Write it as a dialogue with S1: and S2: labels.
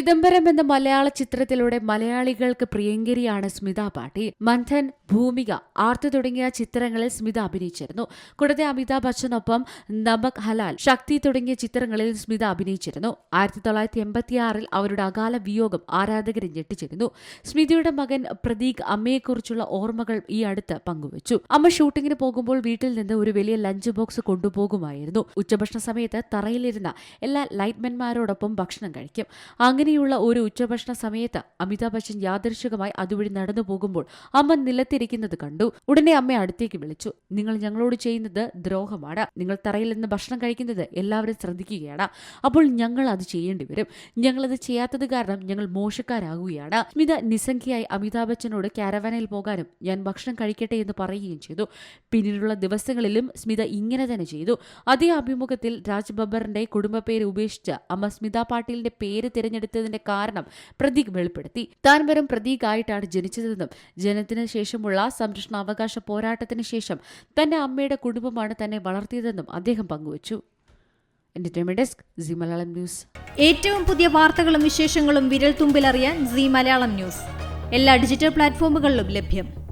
S1: ചിദംബരം എന്ന മലയാള ചിത്രത്തിലൂടെ മലയാളികൾക്ക് പ്രിയങ്കരിയാണ് സ്മിത പാട്ടീൽ. മന്ഥൻ, ഭൂമിക, ആർത്ത് തുടങ്ങിയ ചിത്രങ്ങളിൽ സ്മിത അഭിനയിച്ചിരുന്നു. കൂടാതെ അമിതാഭ് ബച്ചനൊപ്പം നമക് ഹലാൽ, ശക്തി തുടങ്ങിയ ചിത്രങ്ങളിൽ സ്മിത അഭിനയിച്ചിരുന്നു. 1986 അവരുടെ അകാല വിയോഗം ആരാധകരെ ഞെട്ടിച്ചിരുന്നു. സ്മിതയുടെ മകൻ പ്രതീക് അമ്മയെക്കുറിച്ചുള്ള ഓർമ്മകൾ ഈ അടുത്ത് പങ്കുവച്ചു. അമ്മ ഷൂട്ടിങ്ങിന് പോകുമ്പോൾ വീട്ടിൽ നിന്ന് ഒരു വലിയ ലഞ്ച് ബോക്സ് കൊണ്ടുപോകുമായിരുന്നു. ഉച്ചഭക്ഷണ സമയത്ത് തറയിലിരുന്ന എല്ലാ ലൈറ്റ്മെൻമാരോടൊപ്പം ഭക്ഷണം കഴിക്കും. അങ്ങനെയുള്ള ഒരു ഉച്ചഭക്ഷണ സമയത്ത് അമിതാഭ് ബച്ചൻ യാദൃശ്ചികമായി അതുവഴി നടന്നു പോകുമ്പോൾ അമ്മ നിലത്തിരിക്കുന്നത് കണ്ടു. ഉടനെ അമ്മയെ അടുത്തേക്ക് വിളിച്ചു. നിങ്ങൾ ഞങ്ങളോട് ചെയ്യുന്നത് ദ്രോഹമാണ്. നിങ്ങൾ തറയിൽ നിന്ന് ഭക്ഷണം കഴിക്കുന്നത് എല്ലാവരും ശ്രദ്ധിക്കുകയാണ്. അപ്പോൾ ഞങ്ങൾ അത് ചെയ്യേണ്ടി വരും. ഞങ്ങളത് ചെയ്യാത്തത് കാരണം ഞങ്ങൾ മോശക്കാരാകുകയാണ്. സ്മിത നിസ്സംഖ്യയായി അമിതാഭ് ബച്ചനോട് കാരവാനിൽ പോകാനും ഞാൻ ഭക്ഷണം കഴിക്കട്ടെ എന്ന് പറയുകയും ചെയ്തു. പിന്നീടുള്ള ദിവസങ്ങളിലും സ്മിത ഇങ്ങനെ തന്നെ ചെയ്തു. അതേ അഭിമുഖത്തിൽ രാജ് ബബ്ബറിന്റെ കുടുംബ പേര് ഉപേക്ഷിച്ച് അമ്മ സ്മിത പാട്ടീലിന്റെ പേര് തിരഞ്ഞെടുത്തതിന്റെ കാരണം പ്രതീക് വെളിപ്പെടുത്തി. താൻ വെറും പ്രതീക് ആയിട്ടാണ് ജനിച്ചതെന്നും ജനനത്തിന് ശേഷമുള്ള സംരക്ഷണാവകാശ പോരാട്ടത്തിന് ശേഷം തന്റെ അമ്മയുടെ കുടുംബമാണ് തന്നെ വളർത്തിയതെന്നും അദ്ദേഹം പങ്കുവച്ചു. Entertainment desk, Zee Malayalam news.
S2: ഏറ്റവും പുതിയ വാർത്തകളും വിശേഷങ്ങളും വിരൽ തുമ്പിലറിയാൻ സീ മലയാളം ന്യൂസ് എല്ലാ ഡിജിറ്റൽ പ്ലാറ്റ്ഫോമുകളിലും ലഭ്യം.